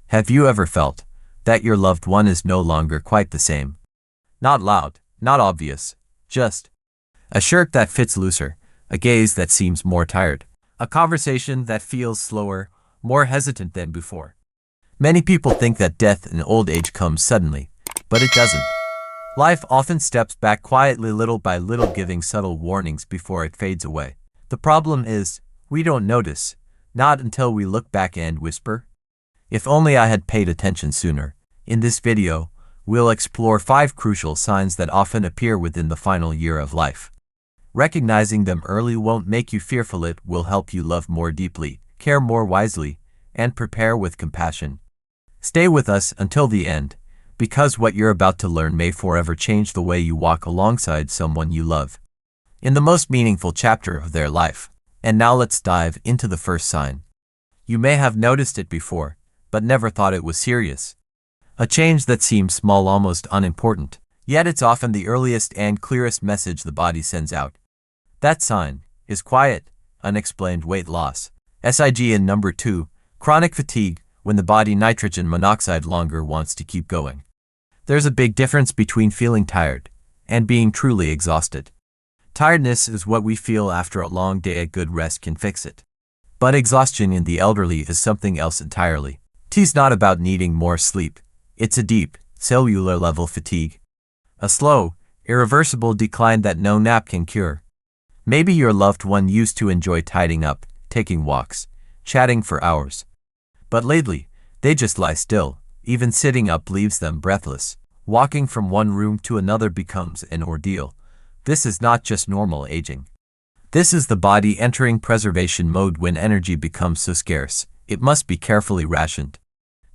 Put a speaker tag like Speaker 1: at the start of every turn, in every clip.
Speaker 1: Have you ever felt that your loved one is no longer quite the same? Not loud, not obvious, just a shirt that fits looser, a gaze that seems more tired, a conversation that feels slower, more hesitant than before. Many people think that death in old age comes suddenly, but it doesn't. Life often steps back quietly, little by little, giving subtle warnings before it fades away. The problem is, we don't notice, not until we look back and whisper, "If only I had paid attention sooner." In this video, we'll explore 5 crucial signs that often appear within the final year of life. Recognizing them early won't make you fearful, it will help you love more deeply, care more wisely, and prepare with compassion. Stay with us until the end, because what you're about to learn may forever change the way you walk alongside someone you love in the most meaningful chapter of their life. And now let's dive into the first sign. You may have noticed it before, but never thought it was serious. A change that seems small, almost unimportant, yet it's often the earliest and clearest message the body sends out. That sign is quiet, unexplained weight loss. SIGN number 2, chronic fatigue, when the body nitrogen monoxide longer wants to keep going. There's a big difference between feeling tired and being truly exhausted. Tiredness is what we feel after a long day. A good rest can fix it. But exhaustion in the elderly is something else entirely. It's not about needing more sleep. It's a deep, cellular level fatigue. A slow, irreversible decline that no nap can cure. Maybe your loved one used to enjoy tidying up, taking walks, chatting for hours. But lately, they just lie still. Even sitting up leaves them breathless. Walking from one room to another becomes an ordeal. This is not just normal aging. This is the body entering preservation mode. When energy becomes so scarce, it must be carefully rationed.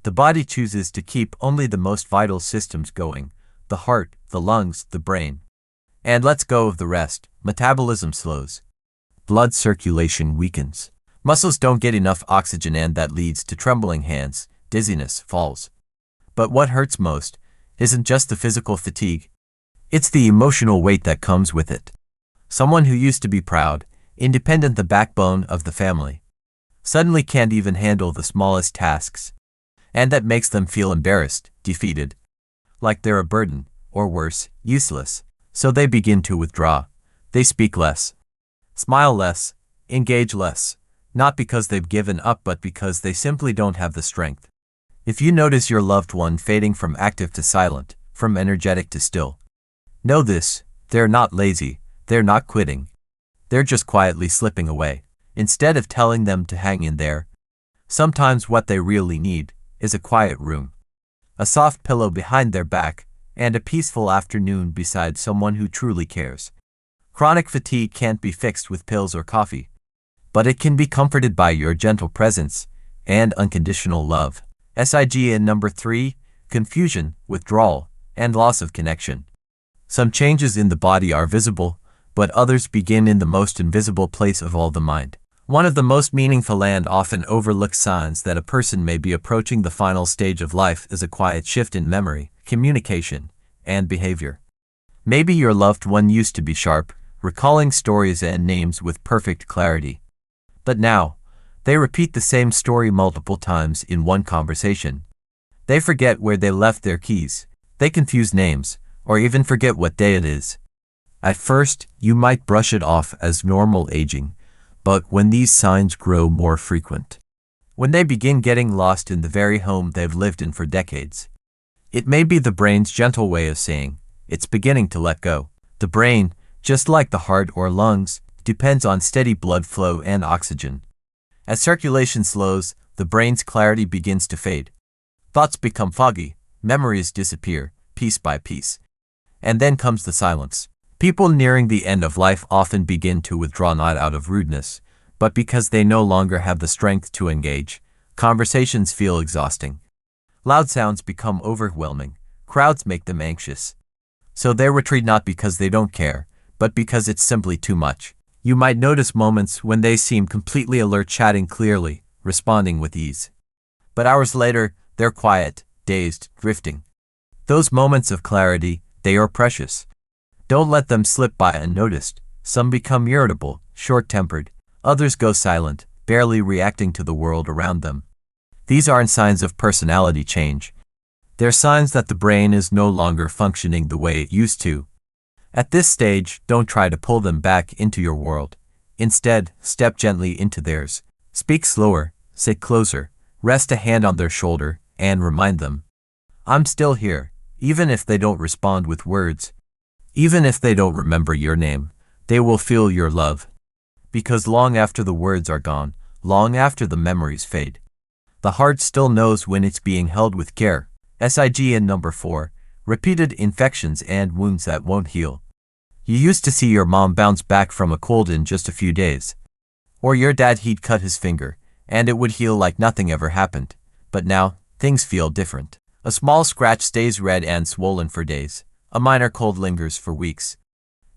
Speaker 1: The body chooses to keep only the most vital systems going: the heart, the lungs, the brain. And lets go of the rest. Metabolism slows. Blood circulation weakens. Muscles don't get enough oxygen, and that leads to trembling hands, dizziness, falls. But what hurts most isn't just the physical fatigue. It's the emotional weight that comes with it. Someone who used to be proud, independent, the backbone of the family, suddenly can't even handle the smallest tasks. And that makes them feel embarrassed, defeated, like they're a burden, or worse, useless. So they begin to withdraw. They speak less, smile less, engage less, not because they've given up, but because they simply don't have the strength. If you notice your loved one fading from active to silent, from energetic to still, know this: they're not lazy, they're not quitting. They're just quietly slipping away. Instead of telling them to hang in there, sometimes what they really need is a quiet room, a soft pillow behind their back, and a peaceful afternoon beside someone who truly cares. Chronic fatigue can't be fixed with pills or coffee, but it can be comforted by your gentle presence and unconditional love. SIGN number 3, confusion, withdrawal, and loss of connection. Some changes in the body are visible, but others begin in the most invisible place of all, the mind. One of the most meaningful and often overlooked signs that a person may be approaching the final stage of life is a quiet shift in memory, communication, and behavior. Maybe your loved one used to be sharp, recalling stories and names with perfect clarity. But now, they repeat the same story multiple times in one conversation. They forget where they left their keys. They confuse names, or even forget what day it is. At first, you might brush it off as normal aging, but when these signs grow more frequent, when they begin getting lost in the very home they've lived in for decades, it may be the brain's gentle way of saying it's beginning to let go. The brain, just like the heart or lungs, depends on steady blood flow and oxygen. As circulation slows, the brain's clarity begins to fade. Thoughts become foggy, memories disappear, piece by piece. And then comes the silence. People nearing the end of life often begin to withdraw, not out of rudeness, but because they no longer have the strength to engage. Conversations feel exhausting. Loud sounds become overwhelming. Crowds make them anxious. So they retreat, not because they don't care, but because it's simply too much. You might notice moments when they seem completely alert, chatting clearly, responding with ease. But hours later, they're quiet, dazed, drifting. Those moments of clarity, they are precious. Don't let them slip by unnoticed. Some become irritable, short-tempered. Others go silent, barely reacting to the world around them. These aren't signs of personality change. They're signs that the brain is no longer functioning the way it used to. At this stage, don't try to pull them back into your world. Instead, step gently into theirs. Speak slower, sit closer, rest a hand on their shoulder, and remind them, I'm still here, even if they don't respond with words. Even if they don't remember your name, they will feel your love. Because long after the words are gone, long after the memories fade, the heart still knows when it's being held with care. SIGN number 4. Repeated infections and wounds that won't heal. You used to see your mom bounce back from a cold in just a few days. Or your dad, he'd cut his finger, and it would heal like nothing ever happened. But now, things feel different. A small scratch stays red and swollen for days. A minor cold lingers for weeks.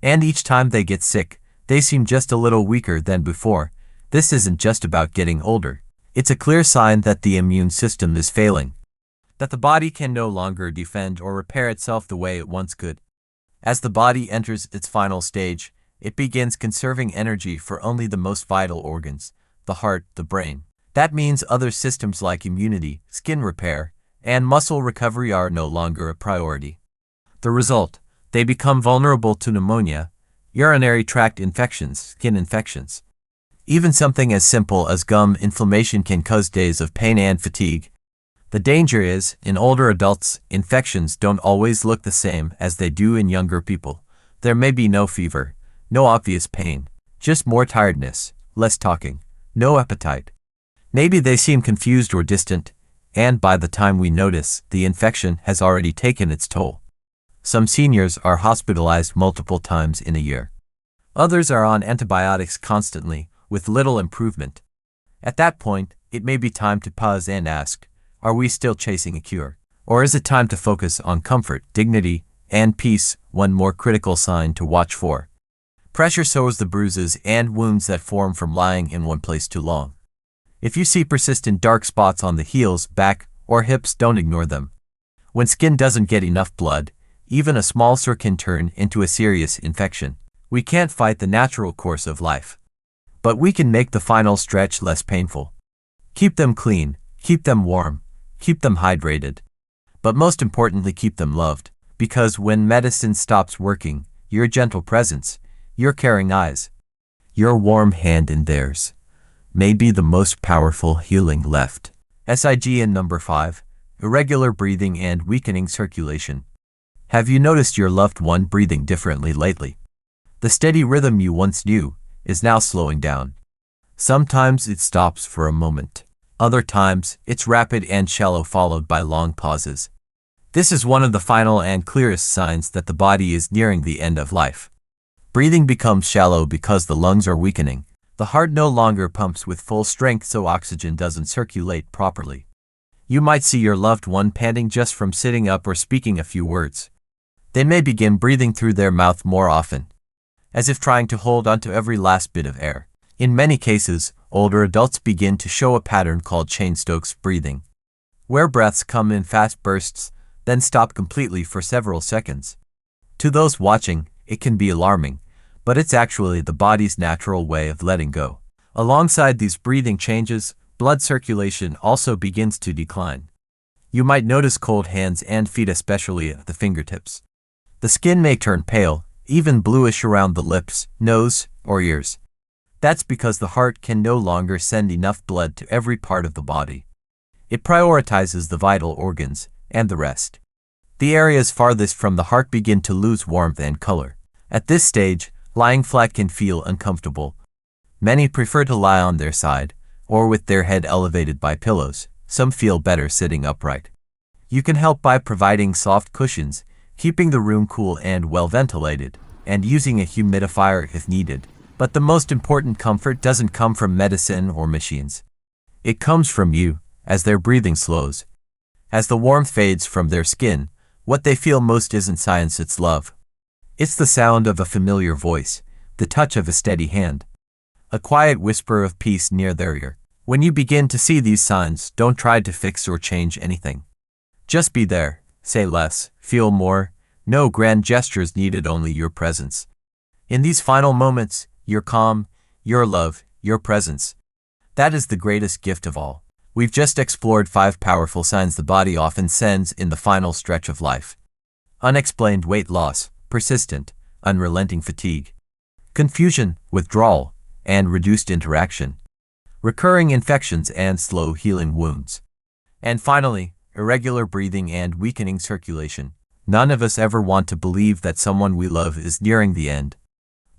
Speaker 1: And each time they get sick, they seem just a little weaker than before. This isn't just about getting older. It's a clear sign that the immune system is failing. That the body can no longer defend or repair itself the way it once could. As the body enters its final stage, it begins conserving energy for only the most vital organs, the heart, the brain. That means other systems like immunity, skin repair, and muscle recovery are no longer a priority. The result, they become vulnerable to pneumonia, urinary tract infections, skin infections. Even something as simple as gum inflammation can cause days of pain and fatigue. The danger is, in older adults, infections don't always look the same as they do in younger people. There may be no fever, no obvious pain, just more tiredness, less talking, no appetite. Maybe they seem confused or distant, and by the time we notice, the infection has already taken its toll. Some seniors are hospitalized multiple times in a year. Others are on antibiotics constantly, with little improvement. At that point, it may be time to pause and ask, are we still chasing a cure? Or is it time to focus on comfort, dignity, and peace? One more critical sign to watch for. Pressure sows the bruises and wounds that form from lying in one place too long. If you see persistent dark spots on the heels, back, or hips, don't ignore them. When skin doesn't get enough blood, even a small sore can turn into a serious infection. We can't fight the natural course of life, but we can make the final stretch less painful. Keep them clean, keep them warm, keep them hydrated. But most importantly, keep them loved. Because when medicine stops working, your gentle presence, your caring eyes, your warm hand in theirs, may be the most powerful healing left. SIGN number 5. Irregular breathing and weakening circulation. Have you noticed your loved one breathing differently lately? The steady rhythm you once knew is now slowing down. Sometimes it stops for a moment. Other times, it's rapid and shallow, followed by long pauses. This is one of the final and clearest signs that the body is nearing the end of life. Breathing becomes shallow because the lungs are weakening. The heart no longer pumps with full strength, so oxygen doesn't circulate properly. You might see your loved one panting just from sitting up or speaking a few words. They may begin breathing through their mouth more often, as if trying to hold onto every last bit of air. In many cases, older adults begin to show a pattern called Cheyne-Stokes breathing, where breaths come in fast bursts, then stop completely for several seconds. To those watching, it can be alarming, but it's actually the body's natural way of letting go. Alongside these breathing changes, blood circulation also begins to decline. You might notice cold hands and feet, especially at the fingertips. The skin may turn pale, even bluish around the lips, nose, or ears. That's because the heart can no longer send enough blood to every part of the body. It prioritizes the vital organs, and the rest. The areas farthest from the heart begin to lose warmth and color. At this stage, lying flat can feel uncomfortable. Many prefer to lie on their side, or with their head elevated by pillows. Some feel better sitting upright. You can help by providing soft cushions, keeping the room cool and well ventilated, and using a humidifier if needed. But the most important comfort doesn't come from medicine or machines. It comes from you, as their breathing slows. As the warmth fades from their skin, what they feel most isn't science, it's love. It's the sound of a familiar voice, the touch of a steady hand, a quiet whisper of peace near their ear. When you begin to see these signs, don't try to fix or change anything. Just be there, say less, feel more. No grand gestures needed, only your presence. In these final moments, your calm, your love, your presence. That is the greatest gift of all. We've just explored 5 powerful signs the body often sends in the final stretch of life. Unexplained weight loss, persistent, unrelenting fatigue, confusion, withdrawal, and reduced interaction, recurring infections and slow healing wounds, and finally, irregular breathing and weakening circulation. None of us ever want to believe that someone we love is nearing the end.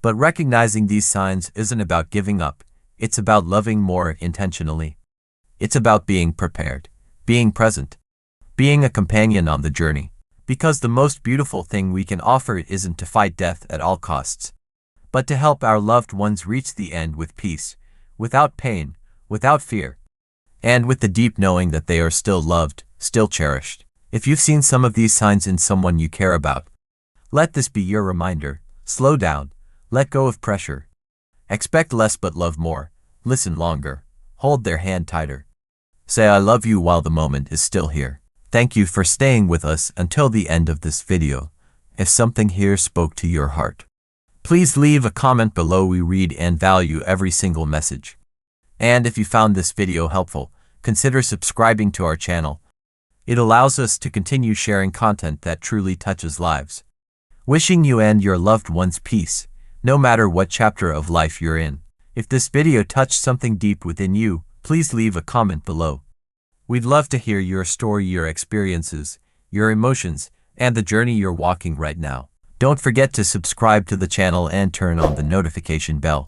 Speaker 1: But recognizing these signs isn't about giving up, it's about loving more intentionally. It's about being prepared, being present, being a companion on the journey. Because the most beautiful thing we can offer isn't to fight death at all costs, but to help our loved ones reach the end with peace, without pain, without fear, and with the deep knowing that they are still loved, still cherished. If you've seen some of these signs in someone you care about, let this be your reminder. Slow down, let go of pressure. Expect less but love more. Listen longer, hold their hand tighter. Say I love you while the moment is still here. Thank you for staying with us until the end of this video. If something here spoke to your heart, please leave a comment below. We read and value every single message. And if you found this video helpful, consider subscribing to our channel. It allows us to continue sharing content that truly touches lives. Wishing you and your loved ones peace, no matter what chapter of life you're in. If this video touched something deep within you, please leave a comment below. We'd love to hear your story, your experiences, your emotions, and the journey you're walking right now. Don't forget to subscribe to the channel and turn on the notification bell,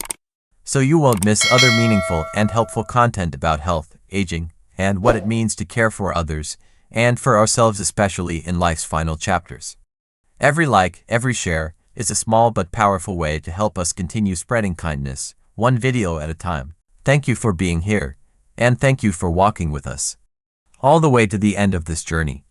Speaker 1: so you won't miss other meaningful and helpful content about health, aging, and what it means to care for others, and for ourselves, especially in life's final chapters. Every like, every share, is a small but powerful way to help us continue spreading kindness, one video at a time. Thank you for being here, and thank you for walking with us all the way to the end of this journey.